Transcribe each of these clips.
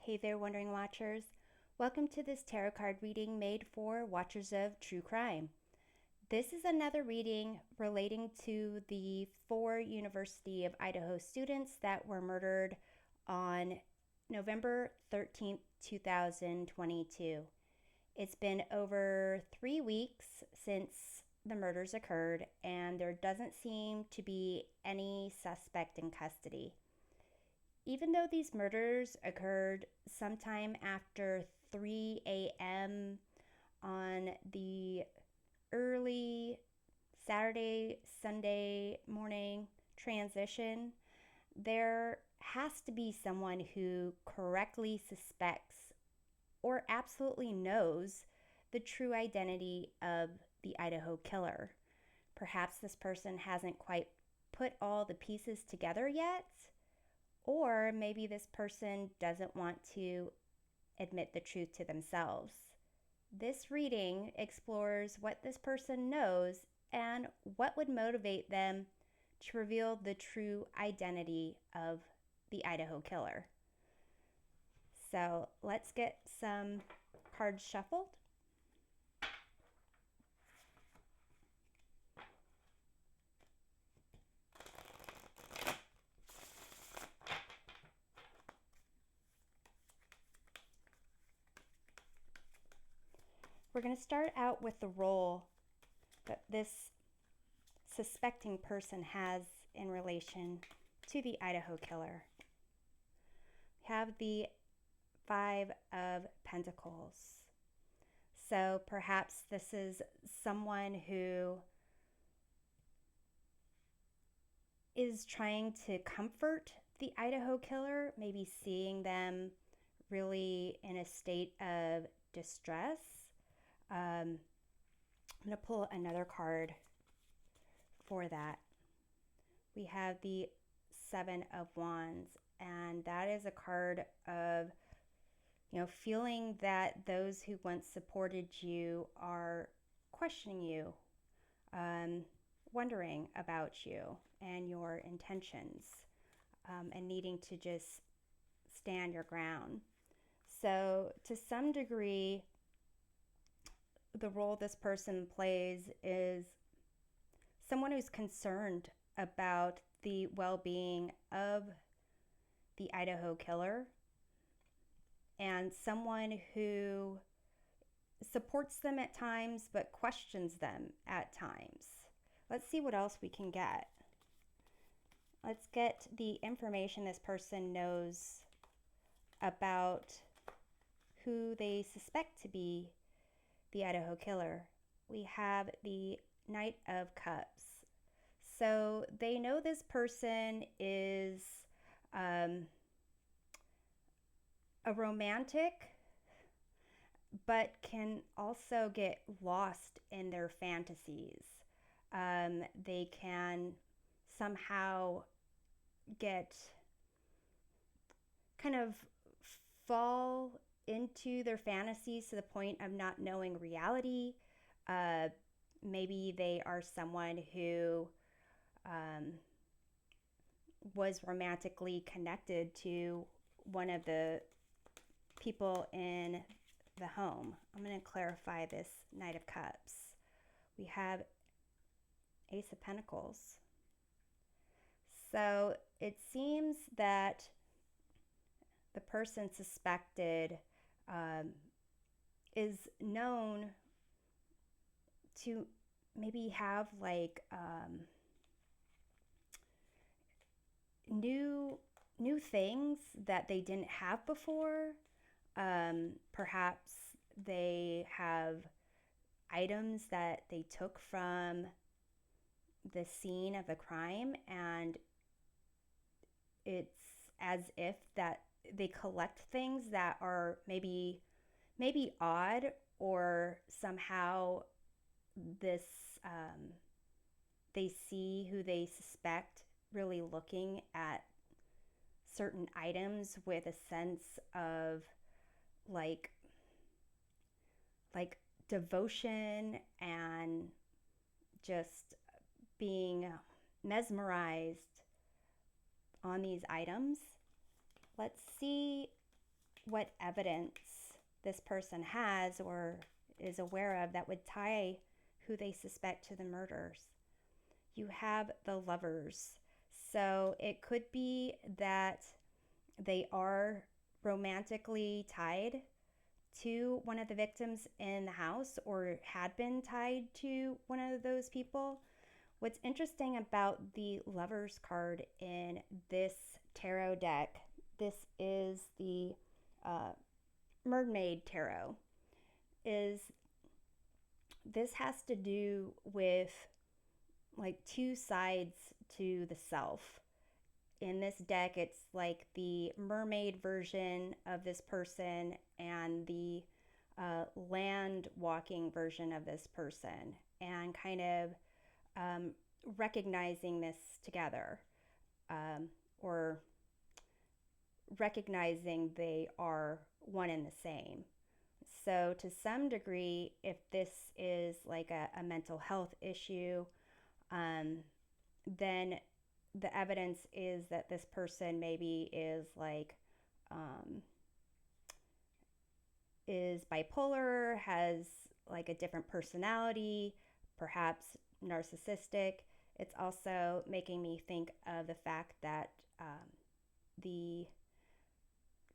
Hey there, Wondering Watchers. Welcome to this tarot card reading made for watchers of true crime. This is another reading relating to the 4 University of Idaho students that were murdered on November 13th, 2022. It's been over 3 weeks since the murders occurred, and there doesn't seem to be any suspect in custody. Even though these murders occurred sometime after 3 a.m. on the early Saturday, Sunday morning transition, there has to be someone who correctly suspects or absolutely knows the true identity of the Idaho Killer. Perhaps this person hasn't quite put all the pieces together yet, or maybe this person doesn't want to admit the truth to themselves. This reading explores what this person knows and what would motivate them to reveal the true identity of the Idaho Killer. So let's get some cards shuffled. We're going to start out with the role that this suspecting person has in relation to the Idaho Killer. We have the 5 of Pentacles. So perhaps this is someone who is trying to comfort the Idaho Killer, maybe seeing them really in a state of distress. I'm going to pull another card for that. We have the 7 of Wands, and that is a card of, feeling that those who once supported you are questioning you, wondering about you and your intentions, and needing to just stand your ground. So to some degree, the role this person plays is someone who's concerned about the well-being of the Idaho Killer, and someone who supports them at times but questions them at times. Let's see what else we can get. Let's get the information this person knows about who they suspect to be the Idaho Killer. We have the Knight of Cups. So they know this person is a romantic, but can also get lost in their fantasies. They can somehow get kind of fall into their fantasies to the point of not knowing reality. Maybe they are someone who was romantically connected to one of the people in the home. I'm going to clarify this Knight of Cups. We have Ace of Pentacles. So it seems that the person suspected is known to maybe have like new things that they didn't have before. Perhaps they have items that they took from the scene of the crime, and it's as if that they collect things that are maybe odd, or somehow this they see who they suspect really looking at certain items with a sense of like devotion and just being mesmerized on these items. Let's see what evidence this person has or is aware of that would tie who they suspect to the murders. You have the lovers. So it could be that they are romantically tied to one of the victims in the house or had been tied to one of those people. What's interesting about the Lovers card in this tarot deck, this is the Mermaid Tarot, is this has to do with like two sides to the self. In this deck, it's like the mermaid version of this person and the land walking version of this person, and kind of recognizing this together, or recognizing they are one and the same. So to some degree, if this is like a mental health issue, then the evidence is that this person maybe is like is bipolar, has like a different personality, perhaps narcissistic. It's also making me think of the fact that the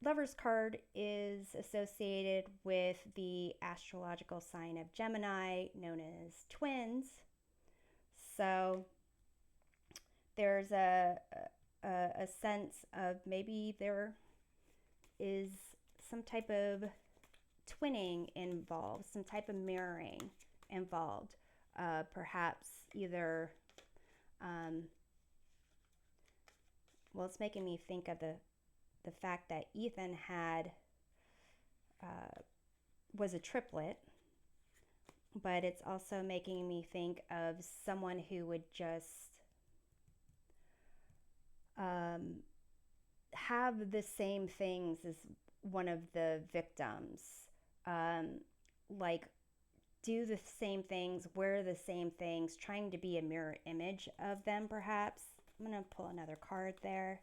Lover's card is associated with the astrological sign of Gemini, known as twins. So there's a sense of maybe there is some type of twinning involved, some type of mirroring involved. Perhaps either, well, it's making me think of the fact that Ethan had was a triplet, but it's also making me think of someone who would just have the same things as one of the victims, like do the same things, wear the same things, trying to be a mirror image of them, perhaps. I'm going to pull another card there.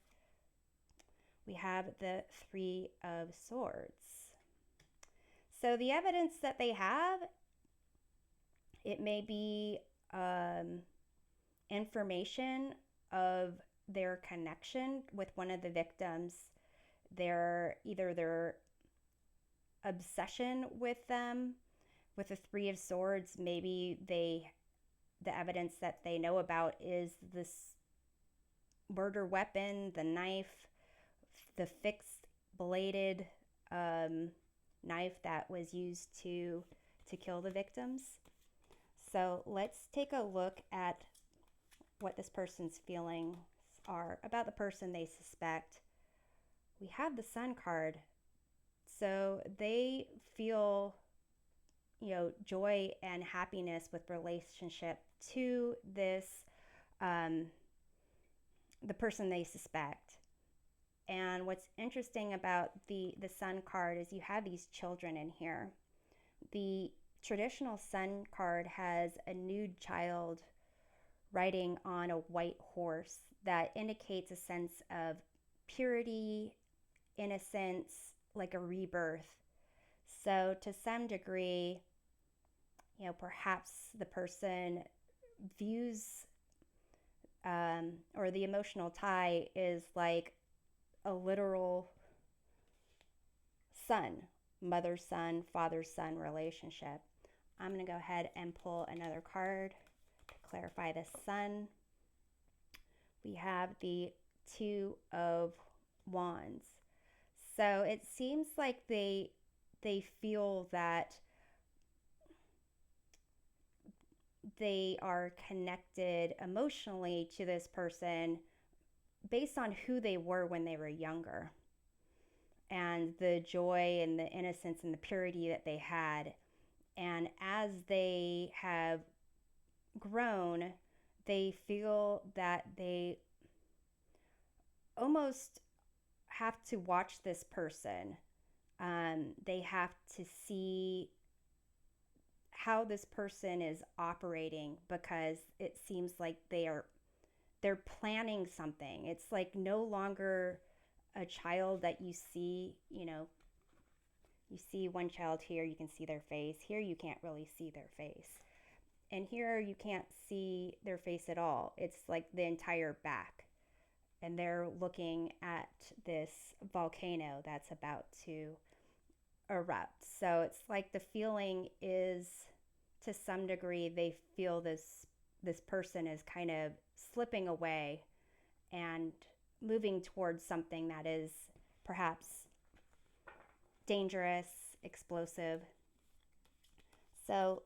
We have the Three of Swords. So the evidence that they have, it may be information of their connection with one of the victims, either their obsession with them. With the Three of Swords, maybe the evidence that they know about is this murder weapon, the knife, the fixed bladed knife that was used to kill the victims. So let's take a look at what this person's feelings are about the person they suspect. We have the Sun card. So they feel, joy and happiness with relationship to this, the person they suspect. And what's interesting about the Sun card is you have these children in here. The traditional Sun card has a nude child riding on a white horse that indicates a sense of purity, innocence, like a rebirth. So to some degree, perhaps the person views, or the emotional tie is like a literal son, mother-son, father-son relationship. I'm going to go ahead and pull another card to clarify the Sun. We have the Two of Wands. So it seems like they feel that they are connected emotionally to this person based on who they were when they were younger, and the joy and the innocence and the purity that they had. And as they have grown, they feel that they almost have to watch this person. They have to see how this person is operating, because it seems like they're planning something. It's like no longer a child that you see, You see one child here, you can see their face. Here you can't really see their face. And here you can't see their face at all. It's like the entire back. And they're looking at this volcano that's about to erupt. So it's like the feeling is, to some degree, they feel this person is kind of slipping away and moving towards something that is perhaps dangerous, explosive. So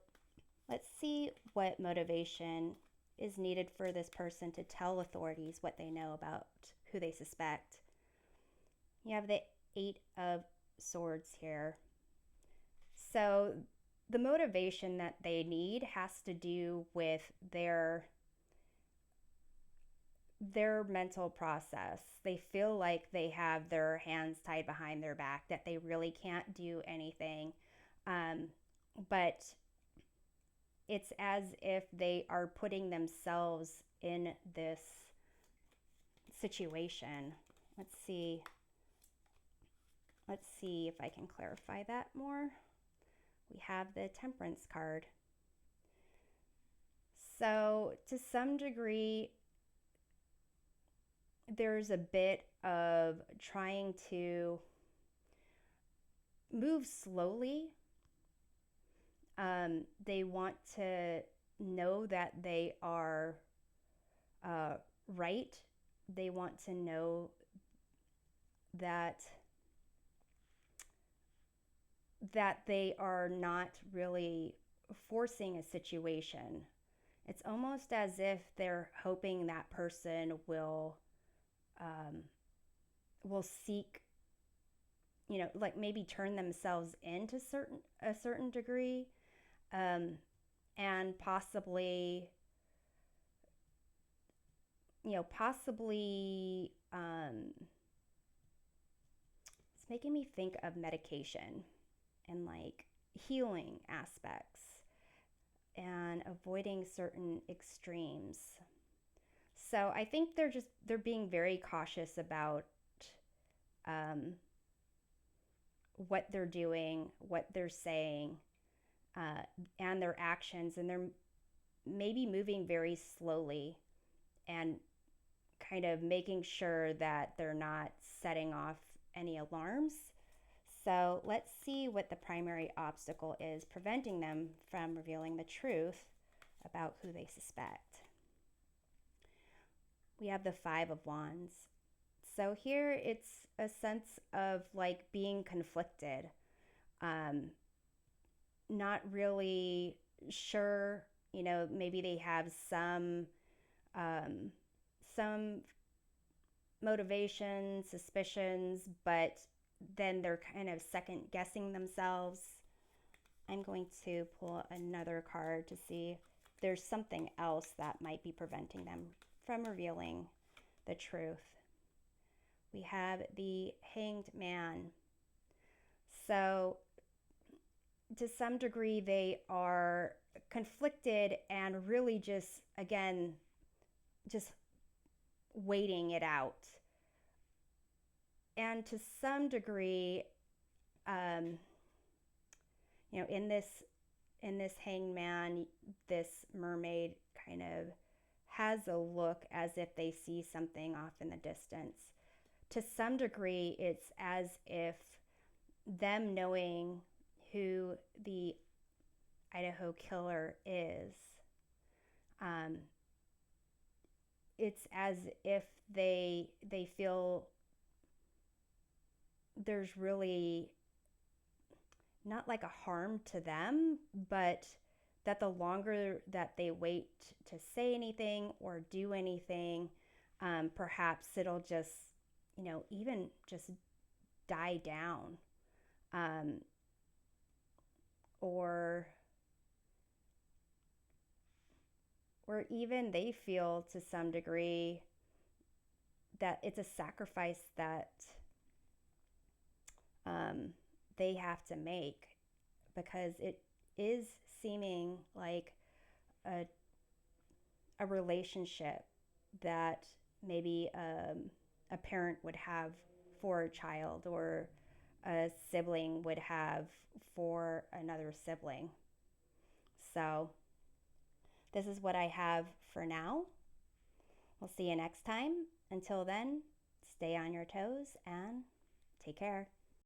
let's see what motivation is needed for this person to tell authorities what they know about who they suspect. You have the Eight of Swords here. So the motivation that they need has to do with their mental process. They feel like they have their hands tied behind their back, that they really can't do anything. But it's as if they are putting themselves in this situation. Let's see if I can clarify that more. We have the Temperance card. So to some degree, there's a bit of trying to move slowly. They want to know that they are right. They want to know that they are not really forcing a situation. It's almost as if they're hoping that person will seek, like maybe turn themselves into a certain degree, and possibly it's making me think of medication and like healing aspects and avoiding certain extremes. So I think they're being very cautious about what they're doing, what they're saying, and their actions, and they're maybe moving very slowly and kind of making sure that they're not setting off any alarms. So let's see what the primary obstacle is preventing them from revealing the truth about who they suspect. We have the Five of Wands. So here it's a sense of like being conflicted, not really sure, maybe they have some motivations, suspicions, but then they're kind of second guessing themselves. I'm going to pull another card to see if there's something else that might be preventing them from revealing the truth. We have the Hanged Man. So to some degree, they are conflicted and really just, again, just waiting it out. And to some degree, in this Hanged Man, this mermaid kind of has a look as if they see something off in the distance. To some degree, it's as if them knowing who the Idaho Killer is, it's as if they feel there's really not like a harm to them, but that the longer that they wait to say anything or do anything, perhaps it'll just, even just die down. Or even they feel to some degree that it's a sacrifice that they have to make, because it is seeming like a relationship that maybe a parent would have for a child, or a sibling would have for another sibling. So this is what I have for now. We'll see you next time. Until then, stay on your toes and take care.